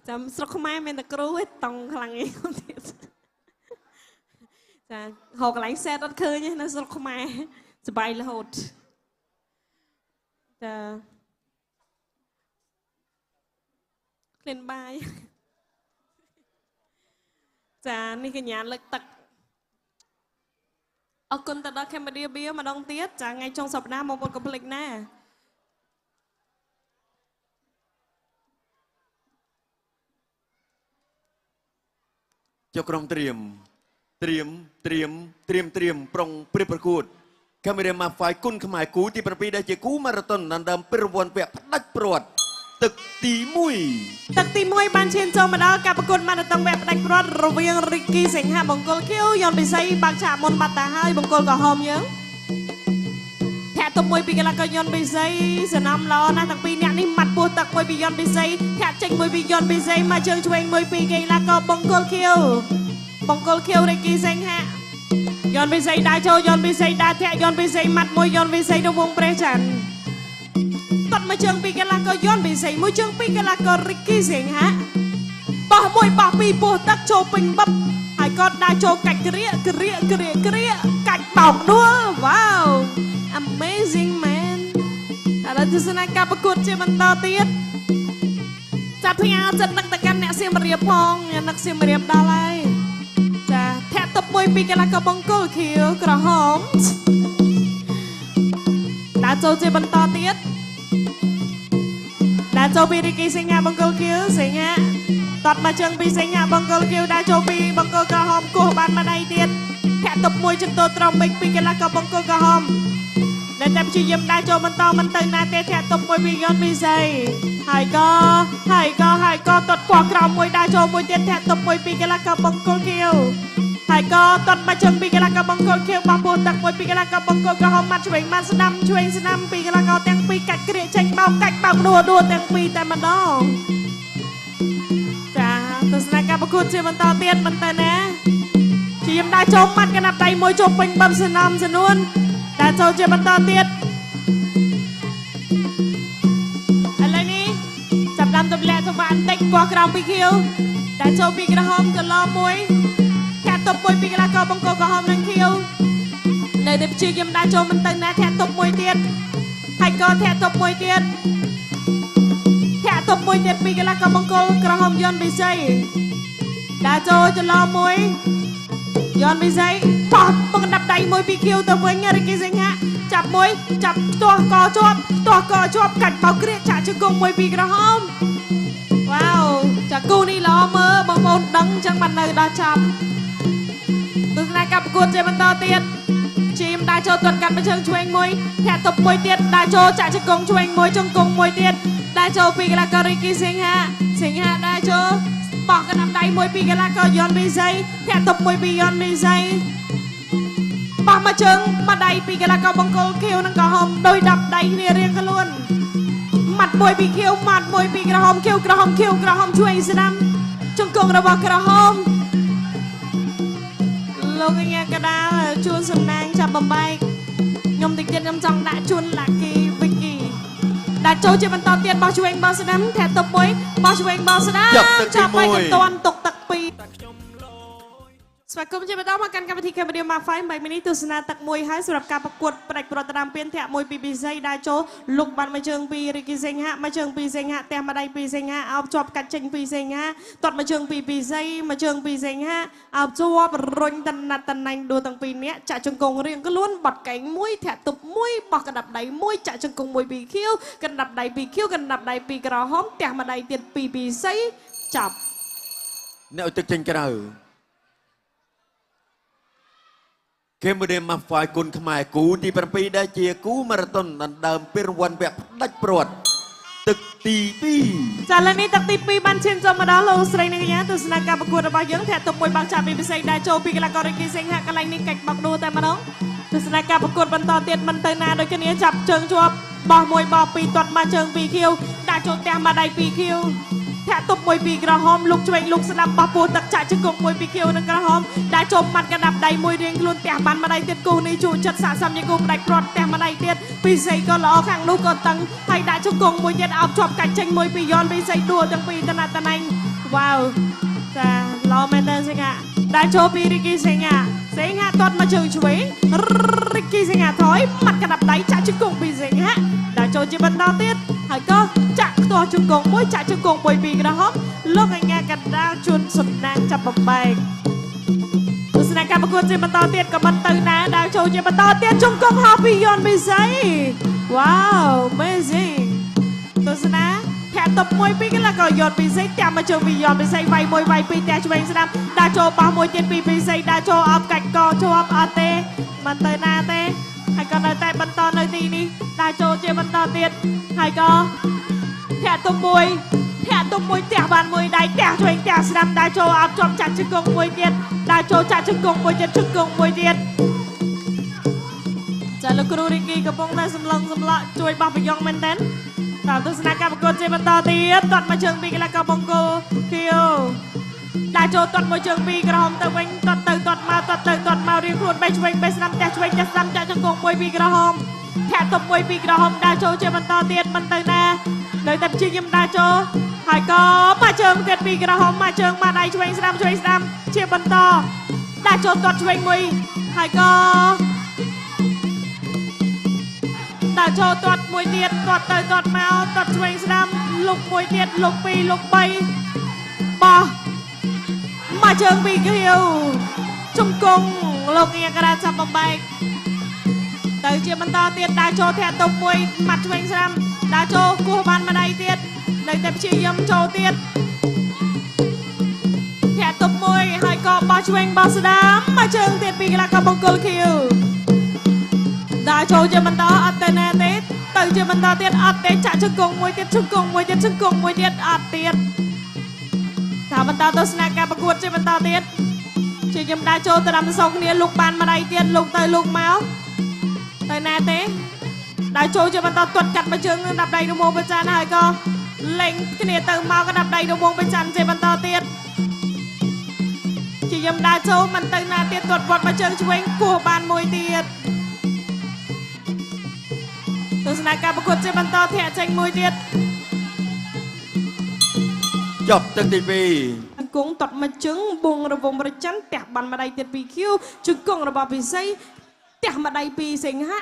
ចាំស្រុកខ្មែរមានតែគ្រូឯងតង់ខ្លាំងឯងទៀតចាហៅកន្លែងសេតអត់ឃើញទេនៅស្រុកខ្មែរសបាយរហូតចាក្លិនបាយចានេះកញ្ញាលើកទឹកអរគុណទៅដល់ Cambodia Beer ម្ដងទៀតចាថ្ងៃចុងសប្តាហ៍មកពុតកុំភ្លេចណាចុះក្រុមត្រៀមប្រុងព្រៀបប្រកួតកាមេរ៉ាម៉ាហ្វាយគុណខ្មែរគូទី7ដែលជាគូម៉ារ៉ាតុនដណ្ដើមពានរង្វាន់ពាក់ផ្ដាច់ព្រាត់ទឹកទី1បានឈានចូលមកដល់ការប្រកួតម៉ារ៉ាតុនវគ្គផ្ដាច់ព្រាត់រវាងរីគីសិង្ហបង្គោលខៀវយន្តពិសីបាក់ឆាមុនបាត់តាហើយបង្គោលក្រហមយើងធាក់ទុំមួយពីកីឡាករយន្តពិសីសនំល្អណាស់ទាំងពីរអ្នកនេះម៉ាត់ពោះទឹកមួយពីយន្តពិសីធាក់ចេញមួយពីយន្តពិសីមកជើងឆ្វេងមួយពីកីឡាករបង្គោលខៀវរីគីសិង្ហយន្តពិសីដើរចូលយន្តពិសីដើរធាក់យន្តពិសីម៉ាត់មួយយន្តពិសីនៅវងព្រះច័ន្ទតត់មកជើងពីកីឡាករយន្តពិសីមួយជើងពីកីឡាកររីគីសិង្ហបោះមួយបោះពីរពោះទឹកចូលពេញបឹបហើយគាត់ដើរចូលកាច់ក្រៀកកាច់បោកដួល Wow Amazing man ឥឡូវទស្សនាការប្រកួតជាបន្តទៀតចាប់ផ្ញើចិត្តនឹកទៅកាន់អ្នកសៀមរាបផងអ្នកសៀមរាបដល់ហើយចាធាក់ទប់មួយពីកីឡាករបង្គោលខៀវក្រហមដើរចូលជាបន្តទៀតដើរចូលពីរីគីសិង្ហបង្គោលខៀវសិង្ហតត់មកជើងពីសិង្ហបង្គោលខៀវដើរចូលពីបង្គោលក្រហមគោះបានម្ដាយទៀតធាក់ទប់មួយចន្ទោត្រង់ពេញពីកីឡាករបង្គោលក្រហមតែព្យាយាមដើរចូលបន្តមិនទៅណាទេធាក់ទប់មួយពីយន្តពិសីហើយក៏តត់ពោះក្រោមមួយដើរចូលមួយទៀតធាក់ទប់មួយពីកីឡាករបង្គោលខៀវហើយក៏តត់មកជើងពីកីឡាករបង្គោលខៀវបោះពោះទឹកមួយពីកីឡាករបង្គោលក្រហមម៉ាត់ឆ្វេងម៉ាត់ស្ដាំឆ្វេងស្ដាំពីកីឡាករទាំងពីរកាច់ក្រៀកចេញបោកកាច់បោកដួលទាំងពីរតែម្ដងចាទស្សនការប្រកួតជាបន្តទៀតមិនទៅណាព្យាយាមដើរចូលម៉ាត់កណាប់ដៃមួយចូលពេញបឹមសនុនដើរចូលជាបន្តទៀតឥឡូវនេះចាប់ដាំទម្លាក់ចង្វាក់បន្តិចពោះក្រោមពីខៀវដើរចូលពីក្រហមកន្លងមួយធាក់ទប់មួយពីកីឡាករបង្គោលក្រហមនិងខៀវនៅតែព្យាយាមដើរចូលមិនទៅណាធាក់ទប់មួយទៀតហើយក៏ធាក់ទប់មួយទៀតពីកីឡាករបង្គោលក្រហមយន្តពិសីដើរចូលចន្លោះមួយយន្តពិសីបោះបង្ដាប់ដៃមួយពីខៀវទៅវិញរីគីសិង្ហចាប់ទាស់កជាប់កាច់បោកក្រៀកចាក់ជង្គង់មួយពីក្រហម Wow ចាគូនេះល្អមើលបងប្អូនដឹងចឹងបាននៅដល់ចប់ទស្សនការប្រកួតជាបន្តទៀតជីមដើរចូលទាត់កាត់មកជើងឆ្វេងមួយធាក់ទប់មួយទៀតដើរចូលចាក់ជង្គង់ឆ្វេងមួយជង្គង់មួយទៀតដើរចូលពីកីឡាកររីគីសិង្ហដើរចូលបោះកណ្ដាប់ដៃមួយពីកីឡាករយន្តពិសីធាក់ទប់មួយពីយន្តពិសីបោះមកជើងមកដៃពីកីឡាករបង្គោលខៀវនិងក្រហមដោយ10ដៃគ្នារៀងខ្លួនម៉ាត់មួយពីខៀវម៉ាត់មួយពីក្រហមខៀវក្រហមឆ្វេងស្ដាំជង្គង់របស់ក្រហមលោកកញ្ញាកដាលជួនសំណាងចាប់បំបែកខ្ញុំតិចទៀតខ្ញុំចង់ដាក់ជួនឡាគីវិគីដាក់ចូលជាបន្តទៀតបោះឆ្វេងបោះស្ដាំធាក់ទប់មួយបោះឆ្វេងបោះស្ដាំចាប់បែកមិនទាន់ទុកទឹកពីរស្វាគមន៍ជាបន្តមកកាន់កម្មវិធី Cambodia Mafai 3 minute ទស្សនាទឹកមួយហើយសម្រាប់ការប្រកួតផ្ដាច់ប្រដាំពៀនធាក់មួយពីពិសីដើរចូលលុកបានមកជើងពីរីគីសិង្ហមកជើងពីសិង្ហទះមកដៃពីសិង្ហអោបជាប់កាច់ចេញពីសិង្ហទាត់មកជើងពីពិសីមកជើងពីសិង្ហអោបជាប់រុញតណាត់តណាញ់ដួលទាំងពីរនាក់ចាក់ជង្គង់រៀងខ្លួនបត់កែងមួយធាក់ទប់មួយបោះកណ្ដាប់ដៃមួយចាក់ជង្គង់មួយពីខៀវកណ្ដាប់ដៃពីខៀវកណ្ដាប់ដៃពីក្រហមទះមកដៃទៀតពីពិសីចាប់អ្នកទឹកចេញក្រៅCambodia Mafai គុណខ្មែរគូទី7ដែលជាគូម៉ារ៉ាតុនដណ្ដើមពានរង្វាន់ពាក់ផ្ដាច់ព្រាត់ទឹកទី2ចាឥឡូវនេះទឹកទី2បានឈានចូលមកដល់លោកស្រីនិងកញ្ញាទស្សនាការប្រកួតរបស់យើងធាក់ទប់មួយបាក់ចាប់ពីពិសីដែលចូលពីកីឡាកររីគីសិង្ហកន្លែងនេះកាច់បោកដួលតែម្ដងទស្សនាការប្រកួតបន្តទៀតមិនទៅណាដូចគ្នាចាប់ជើងជាប់បោះមួយបោះពីរទាត់មកជើងពីខៀវដាក់ចូលផ្ទះមកដៃពីខៀវធាក់ទប់ មួយពីក្រហមលោកឆ្វេងលោកស្ដាំបោះពោះទឹកចាក់ជង្គង់មួយពីខៀវនិងក្រហមដែលចូលម៉ាត់កណ្ដាប់ដៃមួយរៀងខ្លួនផ្ទះបានម្ដាយទៀតគូនេះជួចិត្តសាកសមជាគូផ្ដាច់ព្រាត់ផ្ទះម្ដាយទៀតពីស័យក៏ល្អខាងនោះក៏តឹងហើយដាក់ជង្គង់មួយទៀតអោបជាប់កាច់ចេញមួយពីយន់ពីស័យដួលទាំងពីរតណាតណៃវ៉ាវចាល្អមែនតើសិង្ហាដែលចូលពីរីគីសិង្ហាទាត់មកជើងឆ្វេងរីគីសិង្ហាថយម៉ាត់កណ្ដាប់ដៃចាក់ជង្គង់ពីសិង្ហាដែលចូលជាបន្តទៀតហើយក៏ចាក់ផ្ទាស់ជង្គង់មួយចាក់ជង្គង់មួយពីក្រហមលោកអញ្ញាកណ្ដាលជន់សំណាងចាប់បំបែកទស្សនកម្មប្រកួតជាបន្តទៀតក៏មិនទៅណាដែលចូលជាបន្តទៀតជង្គង់ហោះពីយន់ពិសី Wow amazing ទស្សនាធាក់តបមួយពីកន្លះក៏យន់ពិសីតាមមកជើងពីយន់ពិសីវាយមួយវាយពីរតែឆ្វេងស្ដាំដែលចូលបោះមួយទៀតពីពិសីដែលចូលអបកាច់កជាប់អត់ទេមិនទៅណាទេហើយក៏នៅតែបន្តនៅទីនេះដែលចូលជាបន្តទៀតហើយក៏ធាក់តបមួយផ្ទះបានមួយដៃផ្ទះឆ្វេងផ្ទះស្ដាំដែលចូលអបជាប់ចាក់ជង្គង់មួយទៀតដែលចូលចាក់ជង្គង់មួយទៀតជង្គង់មួយទៀតចាលោកគ្រូរីគីកំពុងតែសម្លឹងសម្លាក់ជួយបោះប្រយ៉ងមែនតើតាមទស្សនកម្មប្រកួតជាបន្តទៀតទាត់មកជើងពីកីឡាករបង្គោលខៀវដែលចូលទាត់មួយជើងពីក្រហមទៅវិញទាត់ទៅទាត់មករៀងខ្លួនបេះឆ្វេងបេះស្ដាំផ្ទះឆ្វេងផ្ទះស្ដាំចាក់ជង្គង់មួយពីក្រហមធាក់តបមួយពីក្រហមដែលចូលជាបន្តទៀតមិនទៅណានៅតែព្យាយាមដែលចូលហើយក៏មកជើងទៀតពីក្រហមមកជើងមកដៃឆ្វេងស្ដាំជាបន្តដែលចូលទាត់ឆ្វេងមួយហើយក៏ដែលចូលទាត់មួយទៀតទាត់ទៅទាត់មកទាត់ឆ្វេងស្ដាំលុកមួយទៀតលុកពីរលុកបីបោះមកជើងពីខៀវជង្គង់លោកងាក្រាចាប់បំបែកទៅជាបន្តទៀតដែលចូលធាក់តុបមួយម៉ាត់ឆ្វេងស្ដាំដែលចូលគោះបានម្ដាយទៀតនៅតែព្យាយាមចូលទៀតធាក់តុបមួយហើយក៏បោះឆ្វេងបោះស្ដាំមកជើងទៀតពីកីឡាករបង្គោលខៀវដែលចូលជាបន្តអត់ទៅណាទេទៅជាបន្តទៀតអត់ទេចាក់ជង្គង់មួយទៀតអត់ទៀតថាបន្តទស្សនកម្មប្រកួតជាបន្តទៀតជាយឹមដែលចូលទៅតាមសងគ្នាលោកបានម្ដាយទៀតលោកទៅលោកមកទៅណាទេដែលចូលជាបន្តទាត់កាត់មកជើងដាប់ដៃរមងប្រចានហើយក៏លេងគ្នាទៅមកក៏ដាប់ដៃរមងប្រចានជាបន្តទៀតជាយឹមដែលចូលមិនទៅណាទៀតទាត់វត្តមកជើងឆ្វេងគោះបានមួយទៀតទស្សនកម្មប្រកួតជាបន្តធាក់ចេញមួយទៀតចប់ទឹកទី2អង្គងតត់មកជើងបងរវងប្រច័ន្ទផ្ទះបានម្ដាយទៀតពីខៀវជង្គង់របស់ពិសីផ្ទះម្ដាយពីសិង្ហៈ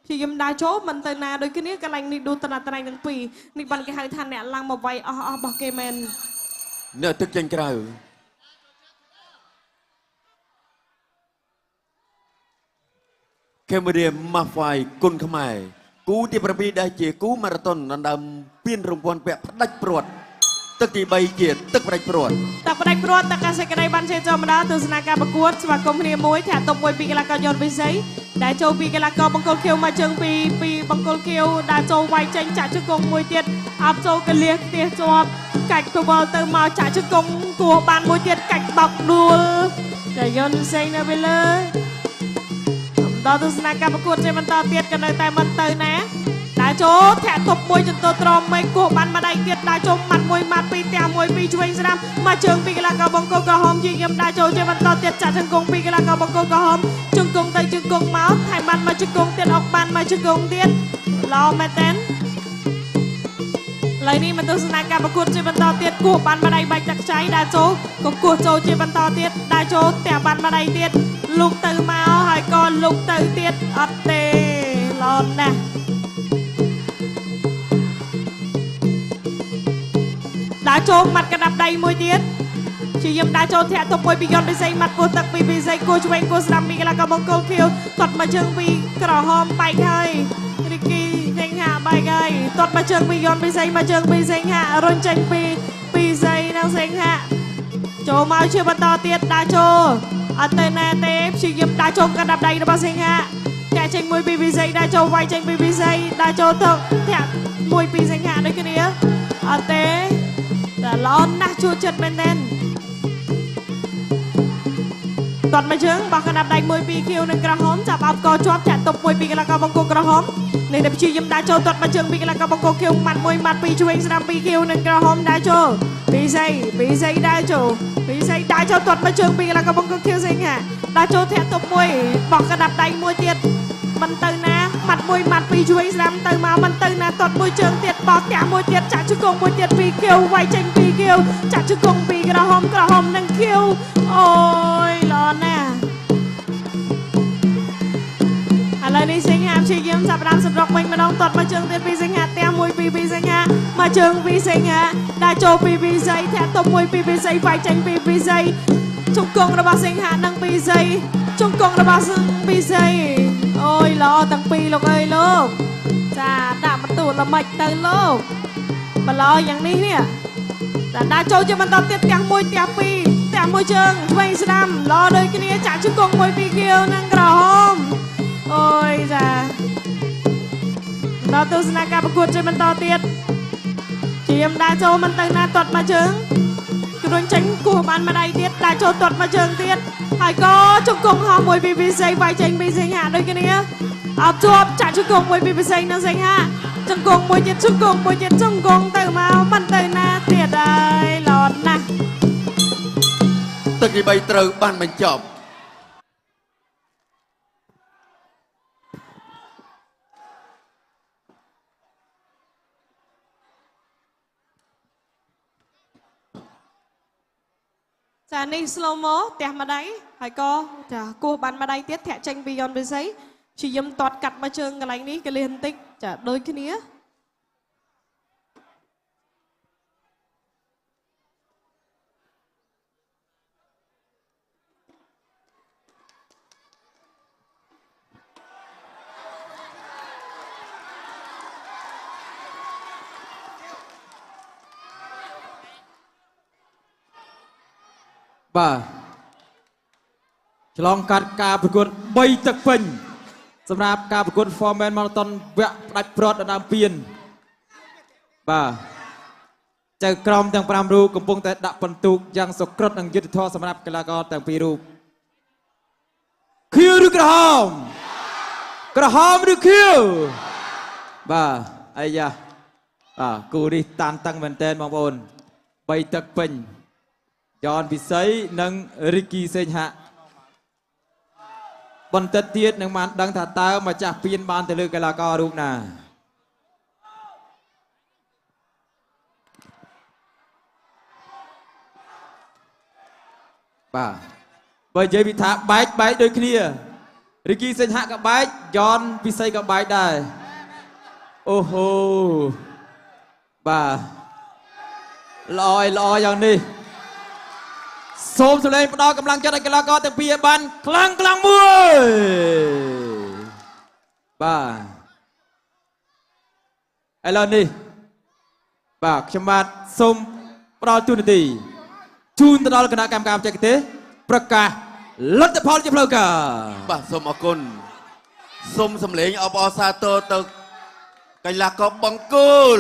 ព្យាយាមដើរចូលមិនទៅណាដូចគ្នាកន្លែងនេះឌូតណាត្រៃទាំងពីរនេះបានគេហៅថាអ្នកឡើងមកវាយអស់របស់គេមែននៅទឹកចេញក្រៅកាមេរ៉ាម៉ាហ្វាយគុណខ្មែរគូទី7ដែលជាគូម៉ារ៉ាតុនដណ្ដើមពានរង្វាន់ពាក់ផ្ដាច់ព្រាត់ទឹកទី3ជាទឹកផ្ដាច់ព្រាត់ទឹកកាសេក្ដីបានជ័យចូលមកដល់ទស្សនកម្មប្រកួតស្វាគមន៍គ្នាមួយធាក់តុបមួយពីកីឡាករយន្តវិស័យដែលចូលពីកីឡាករបង្គោលខៀវមកជើងពីបង្គោលខៀវដែលចូលវាយចេញចាក់ជង្គង់មួយទៀតអបចូលកលៀសផ្ទះជាប់កាច់ទៅវល់ទៅមកចាក់ជង្គង់គោះបានមួយទៀតកាច់បោកដួលតែយន្តវិស័យនៅពេលលើដល់ទស្សនកម្មប្រកួតជាបន្តទៀតក៏នៅតែមិនទៅណាដែលចូលធាក់ទប់មួយចន្ទោត្រមមេគោះបានម្ដាយទៀតដែលចូលម៉ាត់មួយម៉ាត់ពីរផ្ទះមួយពីរឆ្វេងស្ដាំមកជើងពីកីឡាករបង្គោលក្រហមជាយឹមដែលចូលជាបន្តទៀតចាក់ជង្គង់ពីកីឡាករបង្គោលក្រហមជង្គង់ទៅជង្គង់មកថែមបានមកជង្គង់ទៀតអុកបានមកជង្គង់ទៀតឡោមែនតើឡើយនេះមកទស្សនកម្មប្រកួតជាបន្តទៀតគោះបានម្ដាយបាច់ទឹកចៃដែលចូលក៏គោះចូលជាបន្តទៀតដែលចូលផ្ទះបានម្ដាយទៀតលុកទៅមកហើយក៏លុកទៅទៀតអត់ទេឡោណាស់ដែលចូលម៉ាត់កណ្ដាប់ដៃមួយទៀតជាយឹមដែលចូលធាក់តុបមួយពីយន្តពិសីម៉ាត់ពោះទឹកពីពិសីគោឆ្វេងគោស្ដាំពីកីឡាករបង្គោលខៀវទាត់មកជើងពីក្រហមបែកហើយរីគីសិង្ហាបែកហើយទាត់មកជើងពីយន្តពិសីមកជើងពីសិង្ហារុញចេញពីពិសីនិងសិង្ហាចូលមកជាបន្តទៀតដែលចូលអត់ទៅណាទេព្យាយាមដែលចូលកណ្ដាប់ដៃរបស់សិង្ហាធាក់ចេញមួយពីពិសីដែលចូលវាយចេញពីពិសីដែលចូលទៅធាក់មួយពីសិង្ហាដូចគ្នាអត់ទេតែល្អណាស់ជួចិត្តមែនទេទាត់មកជើងបោះកណ្ដាប់ដៃមួយពីខៀវនិងក្រហមចាប់អបកជាប់ចាក់តុបមួយពីកីឡាករបង្គោលក្រហម នេះតែព្យាយាមដាក់ចូលទាត់មកជើងពីកន្លះក៏បង្គោលខៀវម៉ាត់មួយម៉ាត់ពីរឆ្វេងស្ដាំពីរខៀវនិងក្រហមដាក់ចូលពីស័យដាក់ចូលពីស័យដាក់ចូលទាត់មកជើងពីកន្លះក៏បង្គោលខៀវសង្ហាដាក់ចូលធាក់ទប់មួយបោះកដាប់ដៃមួយទៀតមិនទៅណាម៉ាត់មួយម៉ាត់ពីរឆ្វេងស្ដាំទៅមកមិនទៅណាទាត់មួយជើងទៀតបោះធាក់មួយទៀតចាក់ជង្គង់មួយទៀតពីរខៀវវាយចេញពីរខៀវចាក់ជង្គង់ពីក្រហមនិងខៀវអូយល្អណាស់ឥឡូវនេះសិង្ហាព្យាយាមចាប់ផ្ដើមសម្រុកវិញម្ដងទាត់មកជើងទៀតពីសិង្ហាផ្ទះមួយពីពីសិង្ហាមកជើងពីសិង្ហាដាក់ចូលពីពីស័យធាក់ទប់មួយពីពីស័យវាយចេញពីពីស័យជង្គង់របស់សិង្ហានិងពីស័យជង្គង់របស់ពីស័យអូយល្អទាំងពីរលោកអើយលោកចាដាក់បន្ទូលល្មិចទៅលោកបឡោយ៉ាងនេះនេះចាដាក់ចូលជាបន្តទៀតទាំងមួយទាំងពីរទាំងមួយជើងឆ្វេងស្ដាំល្អដូចគ្នាចាក់ជង្គង់មួយពីខៀវនិងក្រហមអូយចាដល់ទស្សនការប្រកួតជួយបន្តទៀតជាមដាក់ចូលមិនទៅណាទាត់មកជើងគ្រុញចេញគោះបានម្ដាយទៀតដាក់ចូលទាត់មកជើងទៀតហើយក៏ជង្គង់ហោះមួយពីពិសីវាយចេញពីសិង្ហាដូចគ្នាអត់ជាប់ចាក់ជង្គង់មួយពីពិសីនៅសិង្ហាជង្គង់មួយទៀតជង្គង់មួយទៀតជង្គង់ទៅមកមិនទៅណាទៀតហើយឡតណាស់ទឹកទី3ត្រូវបានបញ្ចប់ចានេះ slow mo ផ្ទះម្ដាយហើយក៏ចាគោះបានម្ដាយទៀតធាក់ចេញពីយន្តវិស័យព្យាយាមទាត់កាត់មកជើងកន្លែងនេះកលៀនបន្តិចចាដូចគ្នាបាទឆ្លងកាត់ការប្រកួត3ទឹកពេញសម្រាប់ការប្រកួត Foreman Marathon វគ្គផ្ដាច់ប្រត់ដណ្ដើមពានបាទចៅក្រមទាំង5រូបកំពុងតែដាក់បន្ទុកយ៉ាងសុក្រិតនិងយុត្តិធម៌សម្រាប់កីឡាករទាំង2រូបខៀវឬក្រហមឬខៀវបាទអាយ៉ាបាទគូនេះតានតឹងមែនទែនបងប្អូន3ទឹកពេញយ៉នពិសីនិងរីគីសេងហាក់បន្តិចទៀតនឹងបានដឹងថាតើម្ចាស់ពានបានទៅលើកីឡាកររូបណាបាទបើនិយាយពីថាបែកដូចគ្នារីគីសេងហាក់ក៏បែកយ៉នពិសីក៏បែកដែរអូហូបាទល្អយ៉ាងនេះសូមសម្លេងផ្ដល់កម្លាំងចិត្តឲ្យកីឡាករទាំងពីរឲ្យបានខ្លាំងមួយបាទឥឡូវនេះបាទខ្ញុំបាទសូមផ្ដល់ទូនាទីជូនទៅដល់គណៈកម្មការបច្ចេកទេសប្រកាសលទ្ធផលជាផ្លូវការបាទសូមអរគុណសូមសម្លេងអបអរសាទរទៅកីឡាករបង្គោល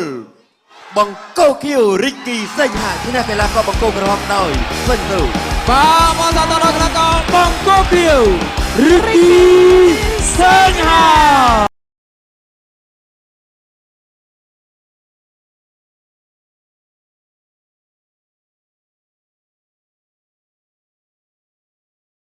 ខៀវរីគីសេងហាឈ្នះកីឡាករបង្គោលក្រហមដោយសិនទៅបាទអបអរសាទរដល់កីឡាករបង្គោលខៀវរីគីសេងហា